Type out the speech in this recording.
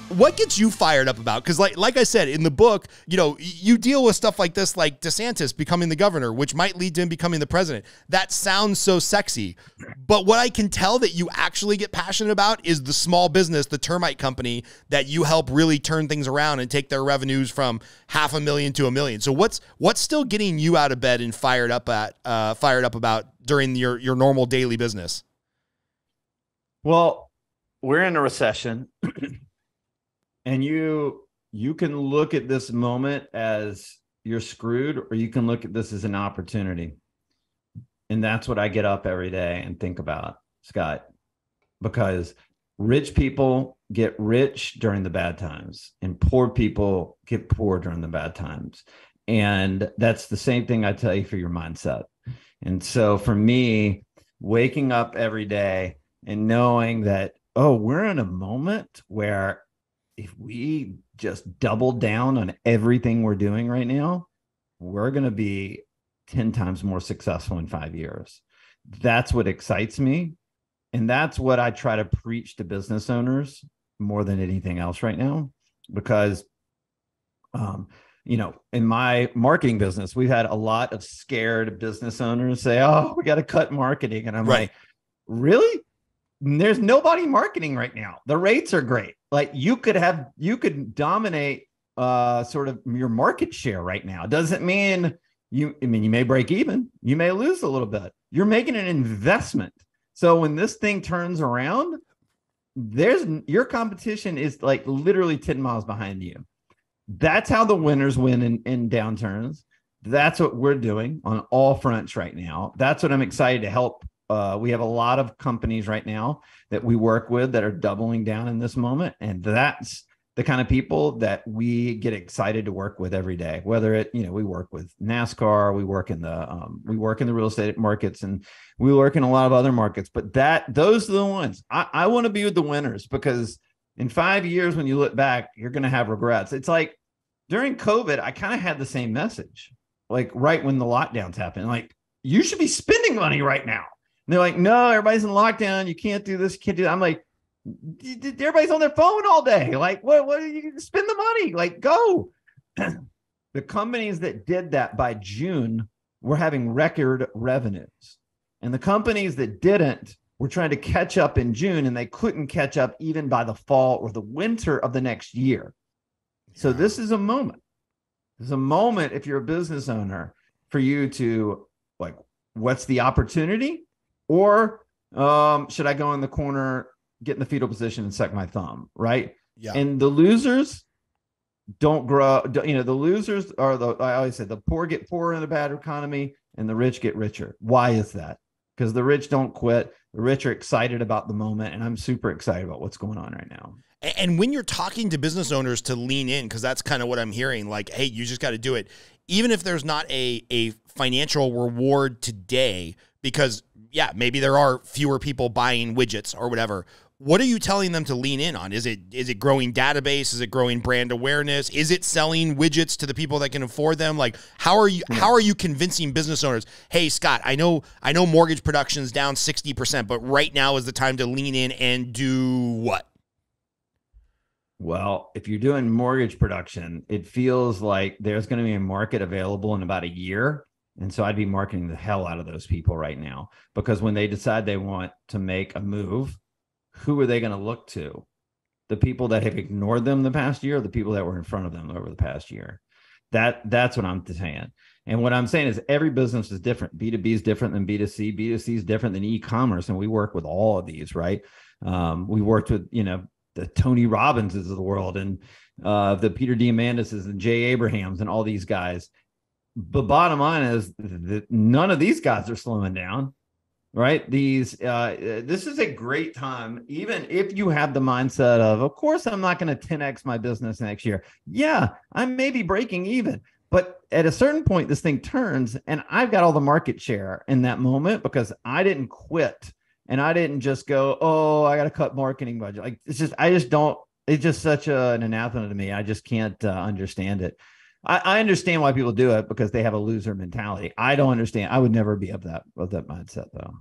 what gets you fired up about? Because like I said, in the book, you know, you deal with stuff like this, like DeSantis becoming the governor, which might lead to him becoming the president. That sounds so sexy. But what I can tell that you actually get passionate about is the small business, the termite company that you help really turn things around and take their revenues from $500,000 to $1 million. So what's still getting you out of bed and fired up about during your normal daily business? Well, we're in a recession. And you can look at this moment as you're screwed, or you can look at this as an opportunity. And that's what I get up every day and think about, Scott, because rich people get rich during the bad times and poor people get poor during the bad times. And that's the same thing I tell you for your mindset. And so for me, waking up every day and knowing that, oh, we're in a moment where if we just double down on everything we're doing right now, we're going to be 10 times more successful in 5 years. That's what excites me. And that's what I try to preach to business owners more than anything else right now. Because, you know, in my marketing business, we've had a lot of scared business owners say, oh, we got to cut marketing. And I'm like, really? There's nobody marketing right now. The rates are great. Like you could dominate sort of your market share right now. Doesn't mean you may break even. You may lose a little bit. You're making an investment. So when this thing turns around, your competition is like literally 10 miles behind you. That's how the winners win in downturns. That's what we're doing on all fronts right now. That's what I'm excited to help. We have a lot of companies right now that we work with that are doubling down in this moment. And that's the kind of people that we get excited to work with every day, whether we work with NASCAR, we work in the real estate markets, and we work in a lot of other markets, but those are the ones I want to be with, the winners, because in 5 years, when you look back, you're going to have regrets. It's like during COVID, I kind of had the same message, like right when the lockdowns happened, like you should be spending money right now. And they're like, no, everybody's in lockdown. You can't do this. You can't do that. I'm like, everybody's on their phone all day. Like, what do you spend the money? Like, go. The companies that did that by June were having record revenues. And the companies that didn't were trying to catch up in June, and they couldn't catch up even by the fall or the winter of the next year. So this is a moment. There's a moment, if you're a business owner, for you to like, what's the opportunity? Or should I go in the corner, get in the fetal position and suck my thumb, right? Yeah. And the losers don't grow. The losers are I always say the poor get poorer in a bad economy and the rich get richer. Why is that? Because the rich don't quit. The rich are excited about the moment. And I'm super excited about what's going on right now. And when you're talking to business owners to lean in, because that's kind of what I'm hearing, like, hey, you just got to do it. Even if there's not a financial reward today, because yeah, maybe there are fewer people buying widgets or whatever. What are you telling them to lean in on? Is it growing database? Is it growing brand awareness? Is it selling widgets to the people that can afford them? Like, how are you convincing business owners, hey, Scott, I know mortgage production's down 60%, but right now is the time to lean in and do what? Well, if you're doing mortgage production, it feels like there's going to be a market available in about a year. And so I'd be marketing the hell out of those people right now, because when they decide they want to make a move, who are they going to look to? The people that have ignored them the past year, or the people that were in front of them over the past year? That's what I'm saying. And what I'm saying is every business is different. B2B is different than B2C. B2C is different than e-commerce. And we work with all of these, right? We worked with, the Tony Robinses of the world, and the Peter Diamandises and Jay Abrahams and all these guys. The bottom line is that none of these guys are slowing down, right? This is a great time, even if you have the mindset of course, I'm not going to 10X my business next year. Yeah, I may be breaking even, but at a certain point, this thing turns, and I've got all the market share in that moment because I didn't quit, and I didn't just go, oh, I got to cut marketing budget. Like it's just such an anathema to me. I just can't understand it. I understand why people do it because they have a loser mentality. I don't understand. I would never be of that mindset though.